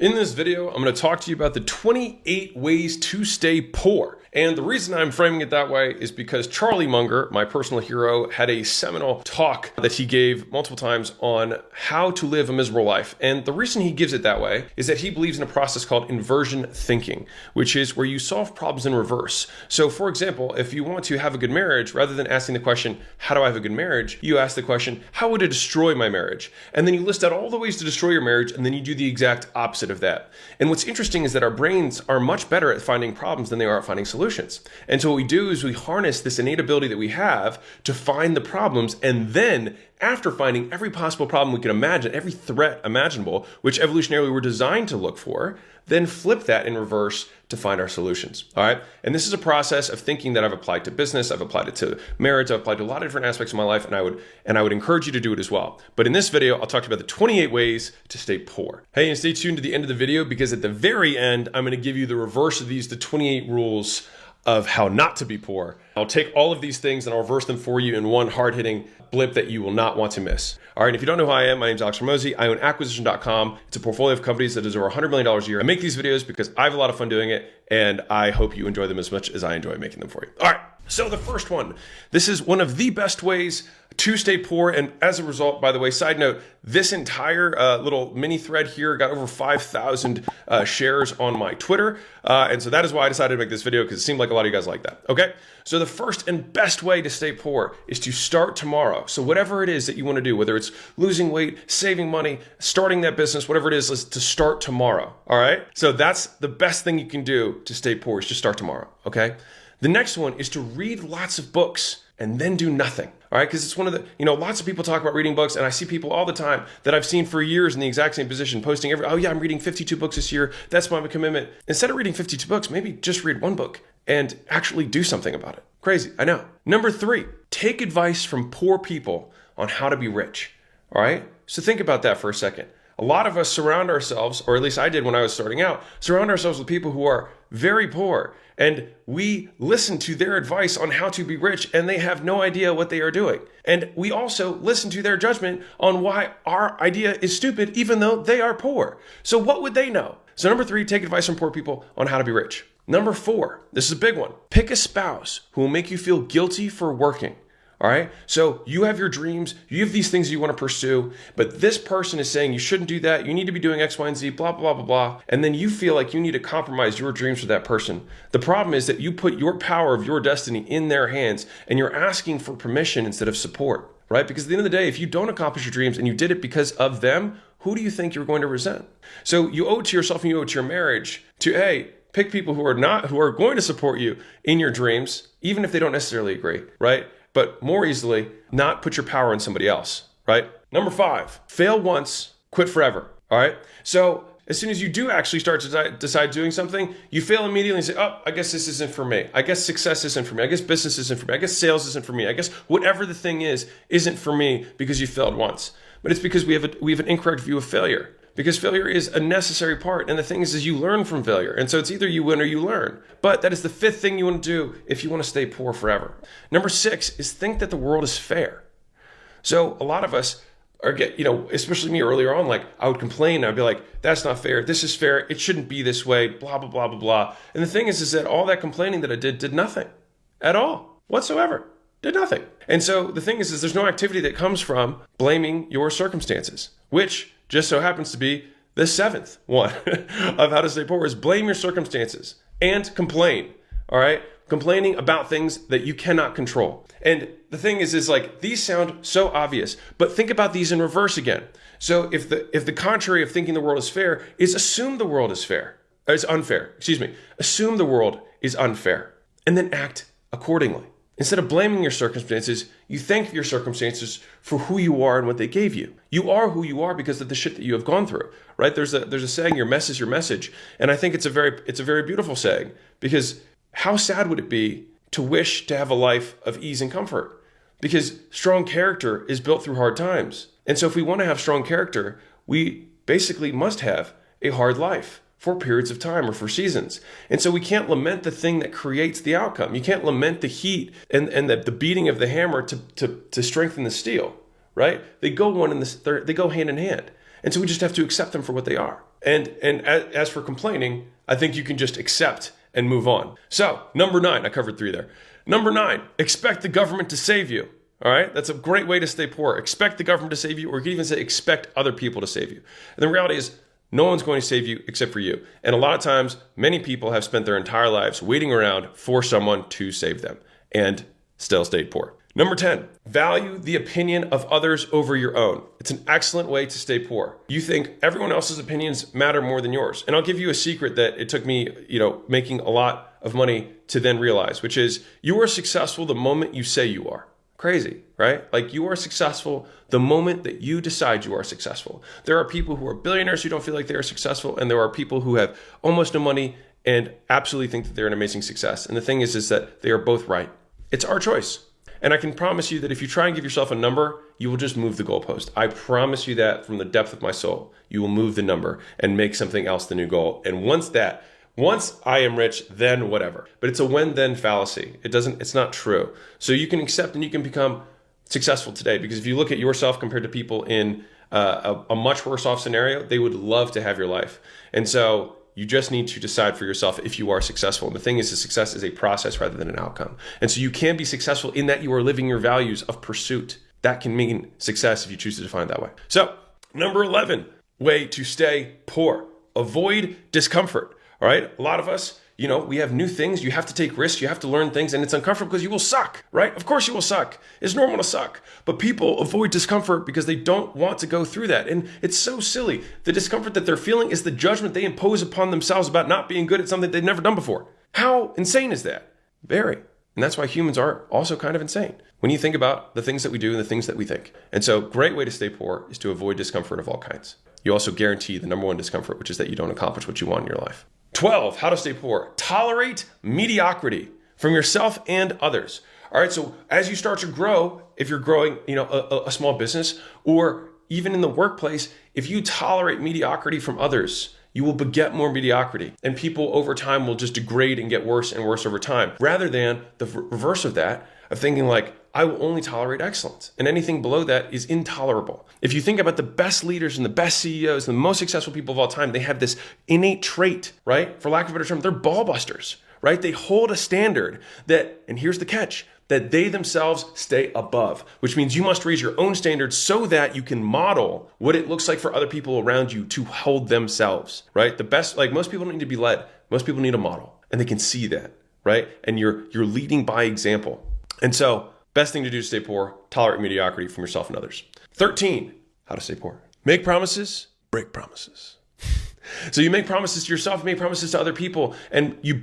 In this video, I'm going to talk to you about the 28 ways to stay poor. And the reason I'm framing it that way is because Charlie Munger, my personal hero, had a seminal talk that he gave multiple times on how to live a miserable life. And the reason he gives it that way is that he believes in a process called inversion thinking, which is where you solve problems in reverse. So for example, if you want to have a good marriage, rather than asking the question, how do I have a good marriage? You ask the question, how would it destroy my marriage? And then you list out all the ways to destroy your marriage, and then you do the exact opposite of that. And what's interesting is that our brains are much better at finding problems than they are at finding solutions. And so what we do is we harness this innate ability that we have to find the problems, and then after finding every possible problem we can imagine, every threat imaginable, which evolutionarily we're designed to look for, then flip that in reverse to find our solutions. All right. And this is a process of thinking that I've applied to business, I've applied it to marriage, I've applied to a lot of different aspects of my life, and I would encourage you to do it as well. But in this video, I'll talk to you about the 28 ways to stay poor. Hey, and stay tuned to the end of the video, because at the very end, I'm going to give you the reverse of these, the 28 rules of how not to be poor. I'll take all of these things and I'll reverse them for you in one hard-hitting blip that you will not want to miss. All right, if you don't know who I am, my name's Alex Hormozi. I own acquisition.com. It's a portfolio of companies that is over $100 million a year. I make these videos because I have a lot of fun doing it, and I hope you enjoy them as much as I enjoy making them for you. All right, so the first one, this is one of the best ways to stay poor. And as a result, by the way, side note, this entire little mini thread here got over 5,000 shares on my Twitter. And so that is why I decided to make this video, because it seemed like a lot of you guys like that. Okay. So the first and best way to stay poor is to start tomorrow. So whatever it is that you want to do, whether it's losing weight, saving money, starting that business, whatever it is to start tomorrow. All right. So that's the best thing you can do to stay poor, is just start tomorrow. Okay. The next one is to read lots of books and then do nothing. All right, because it's one of the, lots of people talk about reading books, and I see people all the time that I've seen for years in the exact same position posting oh yeah, I'm reading 52 books this year. That's my commitment. Instead of reading 52 books, maybe just read one book and actually do something about it. Crazy, I know. Number 3, take advice from poor people on how to be rich. All right, so think about that for a second. A lot of us surround ourselves, or at least I did when I was starting out, surround ourselves with people who are very poor, and we listen to their advice on how to be rich, and they have no idea what they are doing. And we also listen to their judgment on why our idea is stupid, even though they are poor. So what would they know? So number 3, take advice from poor people on how to be rich. Number 4, this is a big one. Pick a spouse who will make you feel guilty for working. All right. So you have your dreams, you have these things you want to pursue, but this person is saying you shouldn't do that. You need to be doing X, Y, and Z, blah, blah, blah, blah. And then you feel like you need to compromise your dreams for that person. The problem is that you put your power of your destiny in their hands, and you're asking for permission instead of support, right? Because at the end of the day, if you don't accomplish your dreams and you did it because of them, who do you think you're going to resent? So you owe it to yourself, and you owe it to your marriage to pick people who are going to support you in your dreams, even if they don't necessarily agree, right? But more easily, not put your power in somebody else, right? Number 5, fail once, quit forever, all right? So as soon as you do actually start to decide doing something, you fail immediately and say, oh, I guess this isn't for me. I guess success isn't for me. I guess business isn't for me. I guess sales isn't for me. I guess whatever the thing is isn't for me, because you failed once. But it's because we have an incorrect view of failure. Because failure is a necessary part. And the thing is you learn from failure. And so it's either you win or you learn. But that is the 5th thing you want to do if you want to stay poor forever. Number 6 is think that the world is fair. So a lot of us especially me earlier on, I would complain. I'd be like, that's not fair. This is fair. It shouldn't be this way, blah, blah, blah, blah, blah. And the thing is that all that complaining that I did nothing at all whatsoever. Did nothing. And so the thing is there's no activity that comes from blaming your circumstances, which just so happens to be the 7th one of how to stay poor, is blame your circumstances and complain. All right. Complaining about things that you cannot control. And the thing is these sound so obvious, but think about these in reverse again. So if the contrary of thinking the world is fair is assume the world is fair, or is unfair, assume the world is unfair, and then act accordingly. Instead of blaming your circumstances, you thank your circumstances for who you are and what they gave you. You are who you are because of the shit that you have gone through, right? There's a saying, your mess is your message. And I think it's a very beautiful saying, because how sad would it be to wish to have a life of ease and comfort? Because strong character is built through hard times. And so if we want to have strong character, we basically must have a hard life for periods of time or for seasons. And so we can't lament the thing that creates the outcome. You can't lament the heat and the beating of the hammer to strengthen the steel, right? They go hand in hand. And so we just have to accept them for what they are. And as for complaining, I think you can just accept and move on. So number 9, I covered 3 there. Number 9, expect the government to save you. All right, that's a great way to stay poor. Expect the government to save you, or you can even say expect other people to save you. And the reality is, no one's going to save you except for you. And a lot of times, many people have spent their entire lives waiting around for someone to save them and still stayed poor. Number 10, value the opinion of others over your own. It's an excellent way to stay poor. You think everyone else's opinions matter more than yours. And I'll give you a secret that it took me, making a lot of money to then realize, which is you are successful the moment you say you are. Crazy, right? Like you are successful the moment that you decide you are successful. There are people who are billionaires who don't feel like they are successful, and there are people who have almost no money and absolutely think that they're an amazing success. And the thing is that they are both right. It's our choice. And I can promise you that if you try and give yourself a number, you will just move the goalpost. I promise you that from the depth of my soul. You will move the number and make something else the new goal. And once I am rich, then whatever. But it's a when-then fallacy. It's not true. So you can accept and you can become successful today, because if you look at yourself compared to people in a much worse off scenario, they would love to have your life. And so you just need to decide for yourself if you are successful. And the thing is, success is a process rather than an outcome. And so you can be successful in that you are living your values of pursuit. That can mean success if you choose to define it that way. So number 11, way to stay poor. Avoid discomfort. All right. A lot of us, we have new things. You have to take risks. You have to learn things, and it's uncomfortable because you will suck, right? Of course you will suck. It's normal to suck. But people avoid discomfort because they don't want to go through that. And it's so silly. The discomfort that they're feeling is the judgment they impose upon themselves about not being good at something they've never done before. How insane is that? Very. And that's why humans are also kind of insane when you think about the things that we do and the things that we think. And so great way to stay poor is to avoid discomfort of all kinds. You also guarantee the number 1 discomfort, which is that you don't accomplish what you want in your life. 12, how to stay poor. Tolerate mediocrity from yourself and others. All right, so as you start to grow, if you're growing, a small business, or even in the workplace, if you tolerate mediocrity from others, you will beget more mediocrity. And people over time will just degrade and get worse and worse over time, rather than the reverse of that, of thinking like, I will only tolerate excellence, and anything below that is intolerable. If you think about the best leaders and the best CEOs and the most successful people of all time, they have this innate trait, right? For lack of a better term, they're ball busters, right? They hold a standard that, and here's the catch, that they themselves stay above, which means you must raise your own standards so that you can model what it looks like for other people around you to hold themselves, right? The best, like most people don't need to be led. Most people need a model, and they can see that, right? And you're leading by example. And so best thing to do to stay poor, tolerate mediocrity from yourself and others. 13, how to stay poor. Make promises, break promises. So you make promises to yourself, you make promises to other people, and you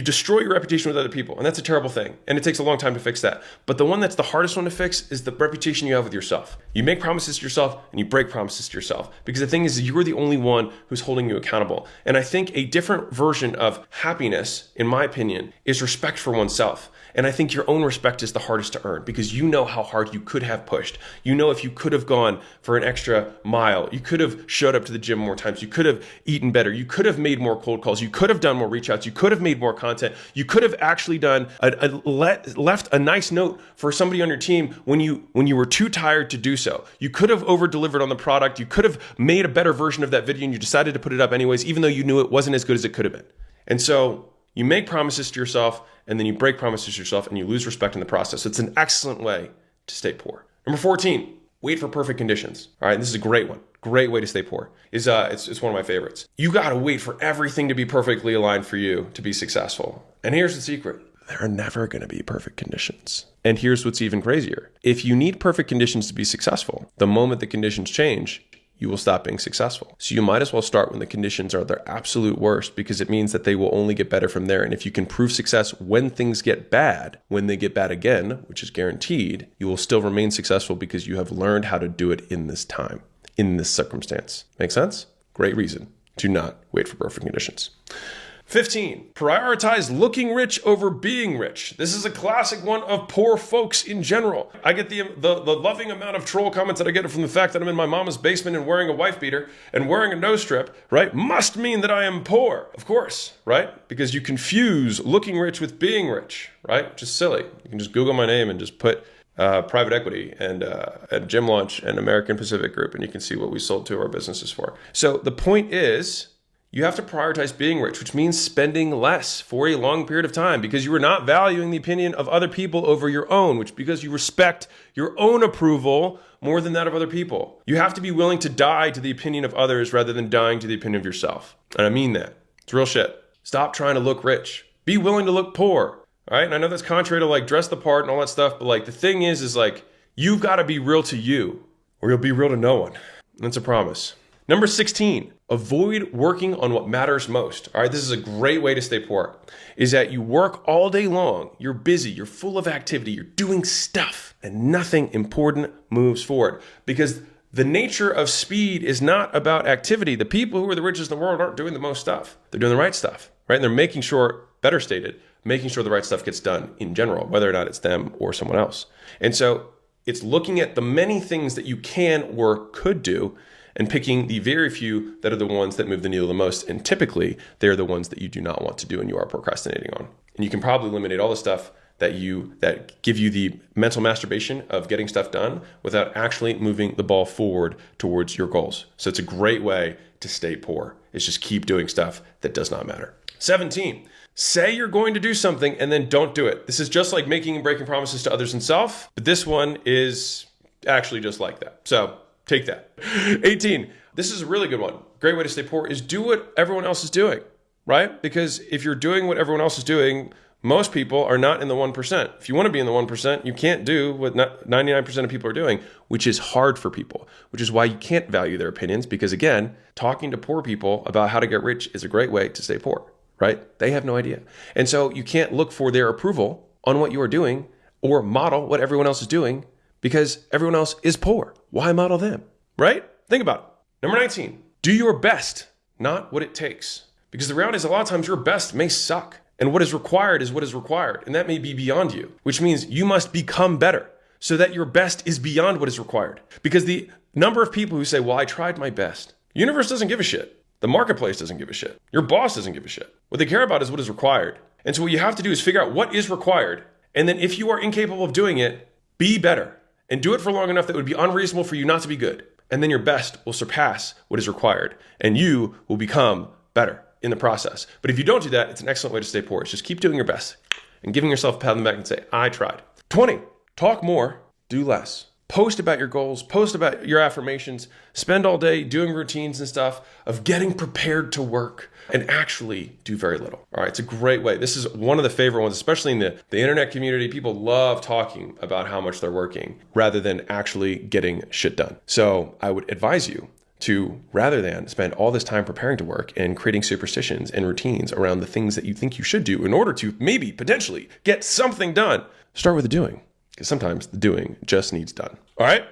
destroy your reputation with other people. And that's a terrible thing. And it takes a long time to fix that. But the one that's the hardest one to fix is the reputation you have with yourself. You make promises to yourself and you break promises to yourself. Because the thing is, you're the only one who's holding you accountable. And I think a different version of happiness, in my opinion, is respect for oneself. And I think your own respect is the hardest to earn, because you know how hard you could have pushed. You know, if you could have gone for an extra mile, you could have showed up to the gym more times, you could have eaten better, you could have made more cold calls, you could have done more reach outs, you could have made more content, you could have actually done left a nice note for somebody on your team when you were too tired to do so. You could have over delivered on the product, you could have made a better version of that video, and you decided to put it up anyways, even though you knew it wasn't as good as it could have been. And so you make promises to yourself, and then you break promises to yourself, and you lose respect in the process. So it's an excellent way to stay poor. Number 14, wait for perfect conditions. All right, this is a great one. Great way to stay poor. It's one of my favorites. You got to wait for everything to be perfectly aligned for you to be successful. And here's the secret. There are never going to be perfect conditions. And here's what's even crazier. If you need perfect conditions to be successful, the moment the conditions change, you will stop being successful. So you might as well start when the conditions are their absolute worst, because it means that they will only get better from there. And if you can prove success when things get bad, when they get bad again, which is guaranteed, you will still remain successful because you have learned how to do it in this time, in this circumstance. Make sense? Great reason to not wait for perfect conditions. 15, prioritize looking rich over being rich. This is a classic one of poor folks in general. I get the loving amount of troll comments that I get from the fact that I'm in my mama's basement and wearing a wife beater and wearing a nose strip, right? Must mean that I am poor. Of course, right? Because you confuse looking rich with being rich, right? Which is silly. You can just Google my name and just put private equity and Gym Launch and American Pacific Group, and you can see what we sold two of our businesses for. So the point is, you have to prioritize being rich, which means spending less for a long period of time because you are not valuing the opinion of other people over your own, which because you respect your own approval more than that of other people. You have to be willing to die to the opinion of others rather than dying to the opinion of yourself. And I mean that. It's real shit. Stop trying to look rich. Be willing to look poor. All right. And I know that's contrary to like dress the part and all that stuff, but like the thing is like you've got to be real to you or you'll be real to no one. That's a promise. Number 16, avoid working on what matters most. All right. This is a great way to stay poor is that you work all day long. You're busy. You're full of activity. You're doing stuff and nothing important moves forward because the nature of speed is not about activity. The people who are the richest in the world aren't doing the most stuff. They're doing the right stuff, right? And they're making sure, better stated, making sure the right stuff gets done in general, whether or not it's them or someone else. And so it's looking at the many things that you can or could do and picking the very few that are the ones that move the needle the most. And typically, they're the ones that you do not want to do and you are procrastinating on. And you can probably eliminate all the stuff that give you the mental masturbation of getting stuff done without actually moving the ball forward towards your goals. So it's a great way to stay poor. It's just keep doing stuff that does not matter. 17, say you're going to do something and then don't do it. This is just like making and breaking promises to others and self, but this one is actually just like that. So take that. 18, this is a really good one. Great way to stay poor is do what everyone else is doing, right? Because if you're doing what everyone else is doing, most people are not in the 1%. If you want to be in the 1%, you can't do what 99% of people are doing, which is hard for people, which is why you can't value their opinions. Because again, talking to poor people about how to get rich is a great way to stay poor, right? They have no idea. And so you can't look for their approval on what you are doing or model what everyone else is doing because everyone else is poor. Why model them, right? Think about it. Number 19, do your best, not what it takes. Because the reality is a lot of times your best may suck. And what is required is what is required. And that may be beyond you, which means you must become better so that your best is beyond what is required. Because the number of people who say, well, I tried my best. The universe doesn't give a shit. The marketplace doesn't give a shit. Your boss doesn't give a shit. What they care about is what is required. And so what you have to do is figure out what is required. And then if you are incapable of doing it, be better and do it for long enough that it would be unreasonable for you not to be good. And then your best will surpass what is required and you will become better in the process. But if you don't do that, it's an excellent way to stay poor. It's just keep doing your best and giving yourself a pat on the back and say, I tried. 20, talk more, do less. Post about your goals, post about your affirmations, spend all day doing routines and stuff of getting prepared to work and actually do very little. All right, it's a great way. This is one of the favorite ones, especially in the internet community. People love talking about how much they're working rather than actually getting shit done. So I would advise you to, rather than spend all this time preparing to work and creating superstitions and routines around the things that you think you should do in order to maybe potentially get something done, start with the doing. Because sometimes the doing just needs done. All right?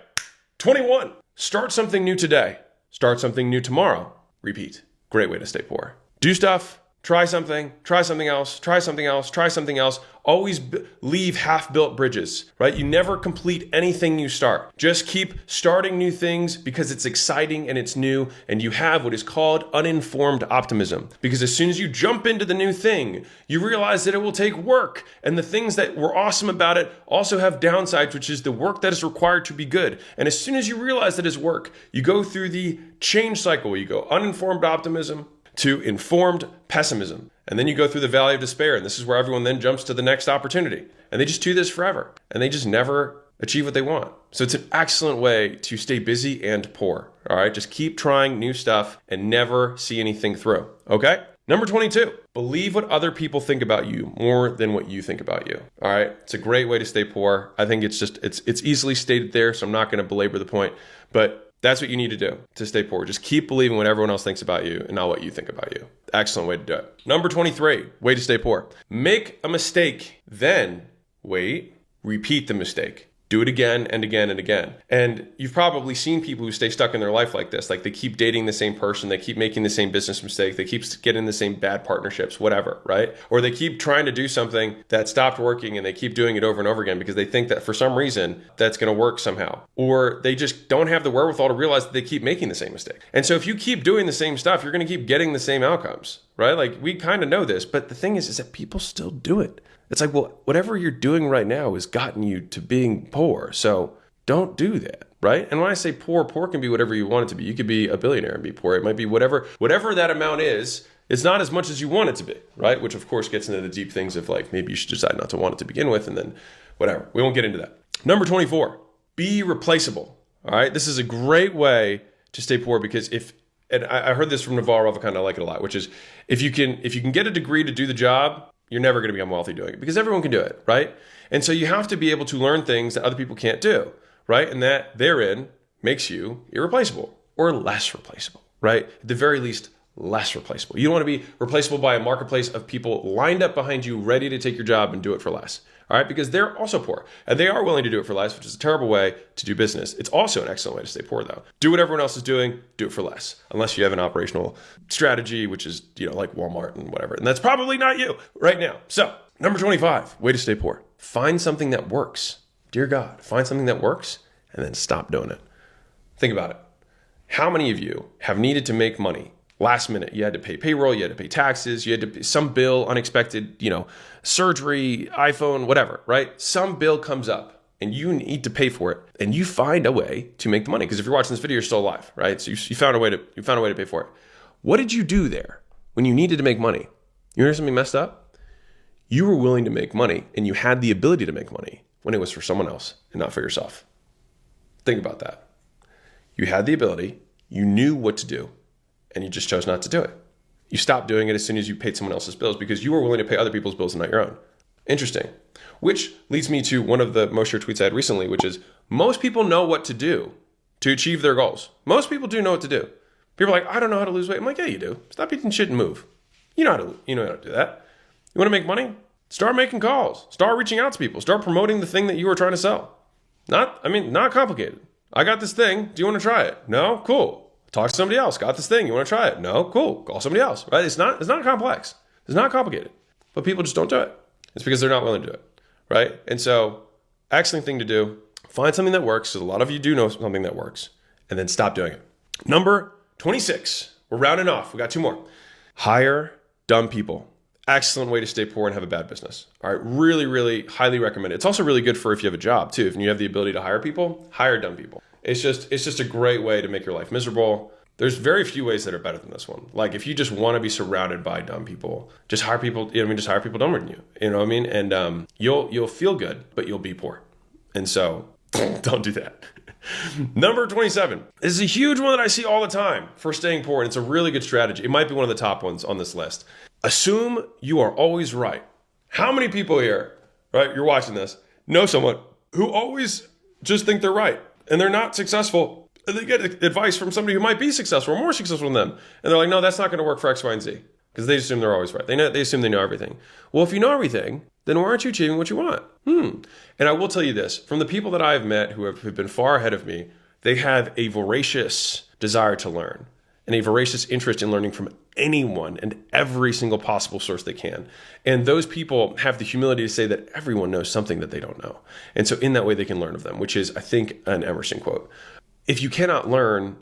21, start something new today. Start something new tomorrow. Repeat. Great way to stay poor. Do stuff, try something else, try something else, try something else. Always leave half-built bridges, right? You never complete anything you start. Just keep starting new things because it's exciting and it's new, and you have what is called uninformed optimism. Because as soon as you jump into the new thing, you realize that it will take work, and the things that were awesome about it also have downsides, which is the work that is required to be good. And as soon as you realize that it's work, you go through the change cycle. You go uninformed optimism to informed pessimism. And then you go through the valley of despair. And this is where everyone then jumps to the next opportunity. And they just do this forever. And they just never achieve what they want. So it's an excellent way to stay busy and poor. All right. Just keep trying new stuff and never see anything through. Okay. Number 22, believe what other people think about you more than what you think about you. All right. It's a great way to stay poor. I think it's easily stated there. So I'm not going to belabor the point, but that's what you need to do to stay poor. Just keep believing what everyone else thinks about you and not what you think about you. Excellent way to do it. Number 23, way to stay poor. Make a mistake, then wait, repeat the mistake. Do it again and again and again. And you've probably seen people who stay stuck in their life like this. Like they keep dating the same person. They keep making the same business mistake. They keep getting the same bad partnerships, whatever, right? Or they keep trying to do something that stopped working and they keep doing it over and over again because they think that for some reason that's going to work somehow. Or they just don't have the wherewithal to realize that they keep making the same mistake. And so if you keep doing the same stuff, you're going to keep getting the same outcomes, right? Like we kind of know this, but the thing is that people still do it. It's like, well, whatever you're doing right now has gotten you to being poor. So don't do that, right? And when I say poor can be whatever you want it to be. You could be a billionaire and be poor. It might be whatever that amount is. It's not as much as you want it to be, right? Which of course gets into the deep things of like, maybe you should decide not to want it to begin with and then whatever. We won't get into that. Number 24, be replaceable. All right. This is a great way to stay poor because and I heard this from Naval Ravikant, I like it a lot, which is if you can get a degree to do the job, you're never going to become wealthy doing it because everyone can do it, right? And so you have to be able to learn things that other people can't do, right? And that therein makes you irreplaceable or less replaceable, right? At the very least, less replaceable. You don't want to be replaceable by a marketplace of people lined up behind you, ready to take your job and do it for less. All right, because they're also poor and they are willing to do it for less, which is a terrible way to do business. It's also an excellent way to stay poor, though. Do what everyone else is doing, do it for less, unless you have an operational strategy, which is, like Walmart and whatever. And that's probably not you right now. So, number 25, way to stay poor. Find something that works. Dear God, find something that works and then stop doing it. Think about it. How many of you have needed to make money last minute? You had to pay payroll, you had to pay taxes, you had to pay some bill, unexpected, surgery, iPhone, whatever, right? Some bill comes up and you need to pay for it and you find a way to make the money. Because if you're watching this video, you're still alive, right? So you found a way to pay for it. What did you do there when you needed to make money? You hear something messed up? You were willing to make money and you had the ability to make money when it was for someone else and not for yourself. Think about that. You had the ability, you knew what to do, and you just chose not to do it. You stopped doing it as soon as you paid someone else's bills because you were willing to pay other people's bills and not your own. Interesting. Which leads me to one of the most shared tweets I had recently, which is most people know what to do to achieve their goals. Most people do know what to do. People are like, I don't know how to lose weight. I'm like, yeah, you do. Stop eating shit and move. You know how to do that. You want to make money? Start making calls. Start reaching out to people. Start promoting the thing that you were trying to sell. Not complicated. I got this thing. Do you want to try it? No? Cool. Talk to somebody else. Got this thing. You want to try it? No? Cool. Call somebody else, right? It's not complex. It's not complicated, but people just don't do it. It's because they're not willing to do it, right? And so excellent thing to do. Find something that works. Because a lot of you do know something that works and then stop doing it. Number 26. We're rounding off. We got 2 more. Hire dumb people. Excellent way to stay poor and have a bad business. All right. Really, really highly recommend it. It's also really good for if you have a job too. If you have the ability to hire people, hire dumb people. It's just a great way to make your life miserable. There's very few ways that are better than this one. Like if you just want to be surrounded by dumb people, just hire people, just hire people dumber than you. You know what I mean? And you'll feel good, but you'll be poor. And so don't do that. Number 27. This is a huge one that I see all the time for staying poor. And it's a really good strategy. It might be one of the top ones on this list. Assume you are always right. How many people here, right, you're watching this, know someone who always just think they're right and they're not successful? And they get advice from somebody who might be successful or more successful than them. And they're like, no, that's not going to work for X, Y, and Z. Because they assume they're always right. They assume they know everything. Well, if you know everything, then why aren't you achieving what you want? And I will tell you this, from the people that I've met who have been far ahead of me, they have a voracious desire to learn and a voracious interest in learning from anyone and every single possible source they can. And those people have the humility to say that everyone knows something that they don't know. And so in that way, they can learn of them, which is, I think, an Emerson quote. If you cannot learn,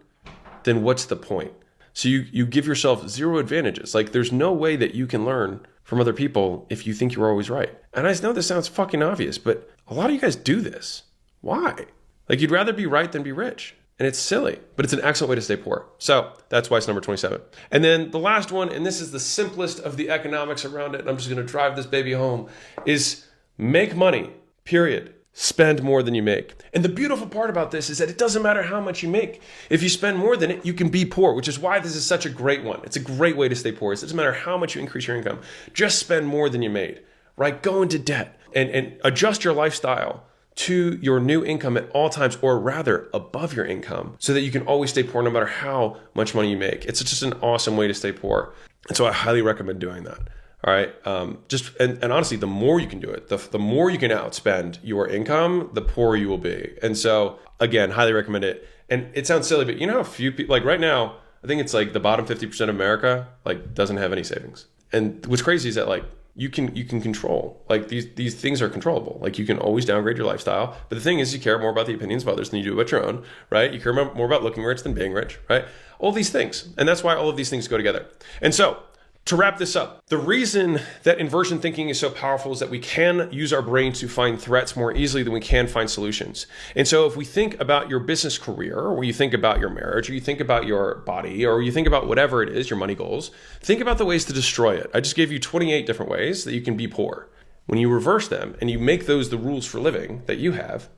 then what's the point? So you give yourself zero advantages. Like there's no way that you can learn from other people if you think you're always right. And I know this sounds fucking obvious, but a lot of you guys do this. Why? Like you'd rather be right than be rich. And it's silly, but it's an excellent way to stay poor. So that's why it's number 27. And then the last one, and this is the simplest of the economics around it, and I'm just going to drive this baby home, is make money, period. Spend more than you make. And the beautiful part about this is that it doesn't matter how much you make. If you spend more than it, you can be poor, which is why this is such a great one. It's a great way to stay poor. It doesn't matter how much you increase your income. Just spend more than you made, right? Go into debt and adjust your lifestyle to your new income at all times, or rather above your income, so that you can always stay poor no matter how much money you make. It's just an awesome way to stay poor. And so I highly recommend doing that. All right. And honestly, the more you can do it, the more you can outspend your income, the poorer you will be. And so again, highly recommend it. And it sounds silly, but you know how few people, like right now, I think it's like the bottom 50% of America, like doesn't have any savings. And what's crazy is that like you can control, like these things are controllable. Like you can always downgrade your lifestyle. But the thing is, you care more about the opinions of others than you do about your own, right? You care more about looking rich than being rich, right? All these things. And that's why all of these things go together. And so To wrap this up, the reason that inversion thinking is so powerful is that we can use our brain to find threats more easily than we can find solutions. And so if we think about your business career, or you think about your marriage, or you think about your body, or you think about whatever it is, your money goals, think about the ways to destroy it. I just gave you 28 different ways that you can be poor. When you reverse them and you make those the rules for living that you have,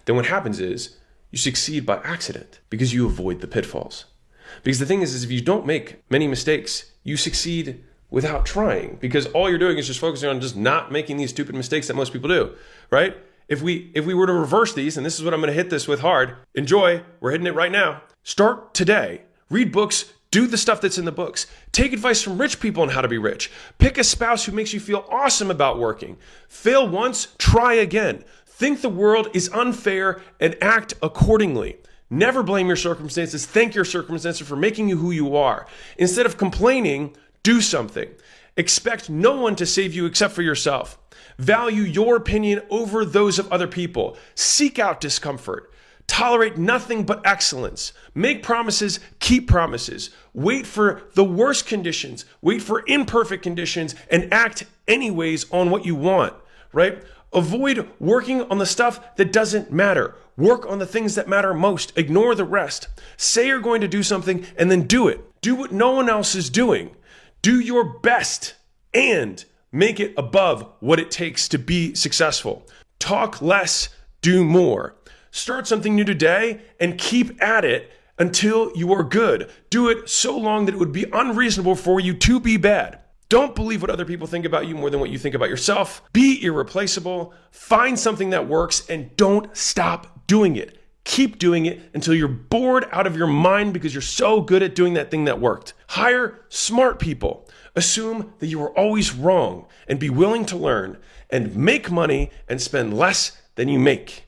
then what happens is you succeed by accident because you avoid the pitfalls. Because the thing is if you don't make many mistakes, you succeed without trying, because all you're doing is just focusing on just not making these stupid mistakes that most people do, right? If we were to reverse these, and this is what I'm going to hit this with hard, enjoy, we're hitting it right now. Start today. Read books, do the stuff that's in the books. Take advice from rich people on how to be rich. Pick a spouse who makes you feel awesome about working. Fail once, try again. Think the world is unfair and act accordingly. Never blame your circumstances. Thank your circumstances for making you who you are. Instead of complaining, do something. Expect no one to save you except for yourself. Value your opinion over those of other people. Seek out discomfort. Tolerate nothing but excellence. Make promises, keep promises. Wait for the worst conditions. Wait for imperfect conditions and act anyways on what you want, right? Avoid working on the stuff that doesn't matter. Work on the things that matter most. Ignore the rest. Say you're going to do something and then do it. Do what no one else is doing. Do your best and make it above what it takes to be successful. Talk less, do more. Start something new today and keep at it until you are good. Do it so long that it would be unreasonable for you to be bad. Don't believe what other people think about you more than what you think about yourself. Be irreplaceable. Find something that works and don't stop doing it. Keep doing it until you're bored out of your mind because you're so good at doing that thing that worked. Hire smart people. Assume that you are always wrong and be willing to learn and make money and spend less than you make.